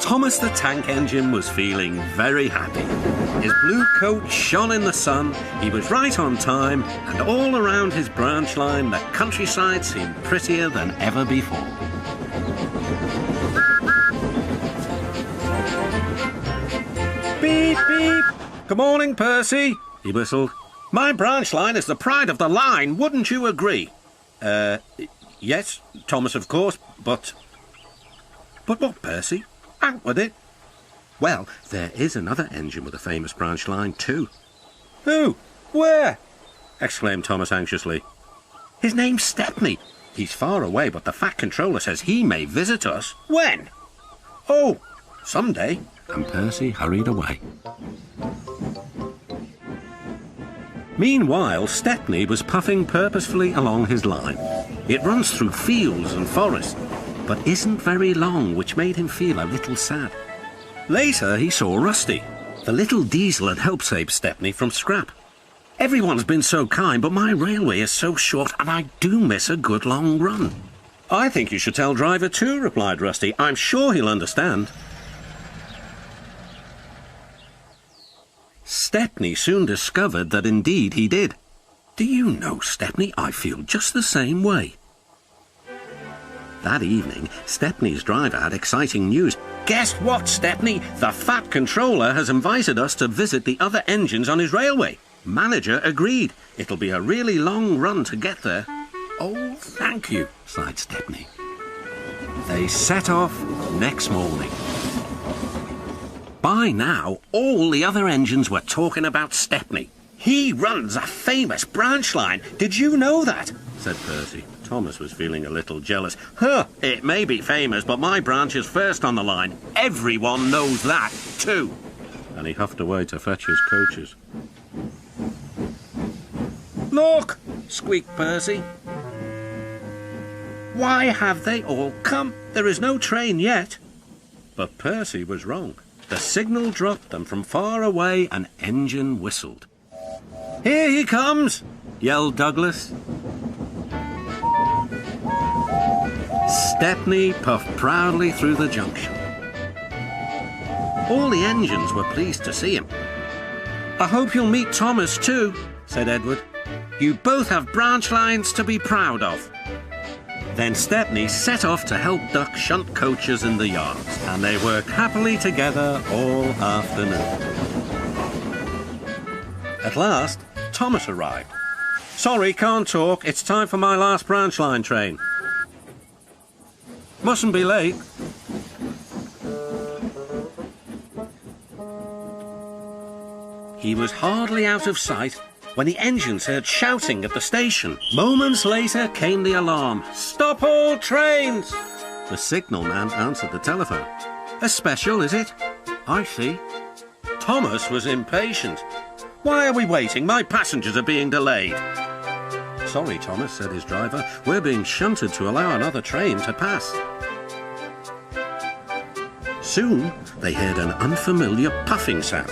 Thomas the Tank Engine was feeling very happy. His blue coat shone in the sun, he was right on time, and all around his branch line the countryside seemed prettier than ever before. Beep, beep. Good morning, Percy, he whistled. My branch line is the pride of the line, wouldn't you agree? Yes, Thomas, of course, but... But what, Percy? Out with it. Well, there is another engine with a famous branch line too. Who? Where? Exclaimed Thomas anxiously. His name's Stepney. He's far away, but the Fat Controller says he may visit us. When? Oh, someday. And Percy hurried away. Meanwhile, Stepney was puffing purposefully along his line. It runs through fields and forests, but isn't very long, which made him feel a little sad. Later, he saw Rusty. The little diesel had helped save Stepney from scrap. Everyone's been so kind, but my railway is so short, and I do miss a good long run. I think you should tell Driver too, replied Rusty. I'm sure he'll understand. Stepney soon discovered that indeed he did. Do you know, Stepney, I feel just the same way. That evening, Stepney's driver had exciting news. Guess what, Stepney? The Fat Controller has invited us to visit the other engines on his railway. Manager agreed. It'll be a really long run to get there. Oh, thank you, sighed Stepney. They set off next morning. By now, all the other engines were talking about Stepney. He runs a famous branch line. Did you know that? Said Percy. Thomas was feeling a little jealous. Huh, it may be famous, but my branch is first on the line. Everyone knows that, too. And he huffed away to fetch his coaches. Look, squeaked Percy. Why have they all come? There is no train yet. But Percy was wrong. The signal dropped, and from far away an engine whistled. Here he comes, yelled Douglas. Stepney puffed proudly through the junction. All the engines were pleased to see him. I hope you'll meet Thomas too, said Edward. You both have branch lines to be proud of. Then Stepney set off to help Duck shunt coaches in the yards, and they worked happily together all afternoon. At last, Thomas arrived. Sorry, can't talk. It's time for my last branch line train. Mustn't be late. He was hardly out of sight when the engines heard shouting at the station. Moments later came the alarm. Stop all trains! The signalman answered the telephone. A special, is it? I see. Thomas was impatient. Why are we waiting? My passengers are being delayed. Sorry, Thomas, said his driver. We're being shunted to allow another train to pass. Soon, they heard an unfamiliar puffing sound.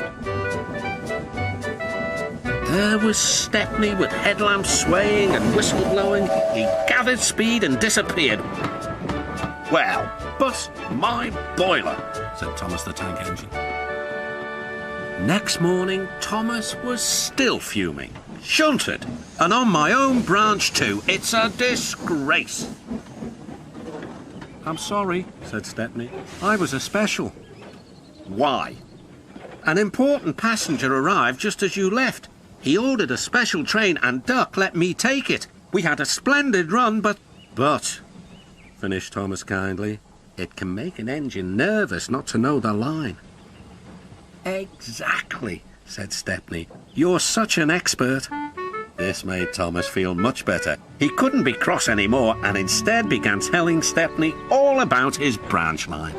There was Stepney with headlamps swaying and whistle blowing. He gathered speed and disappeared. Well, bust my boiler, said Thomas the Tank Engine. Next morning, Thomas was still fuming. Shunted, and on my own branch too. It's a disgrace. I'm sorry, said Stepney. I was a special. Why? An important passenger arrived just as you left. He ordered a special train and Duck let me take it. We had a splendid run, but, finished Thomas kindly, it can make an engine nervous not to know the line. Exactly, said Stepney. You're such an expert. This made Thomas feel much better. He couldn't be cross anymore and instead began telling Stepney all about his branch line.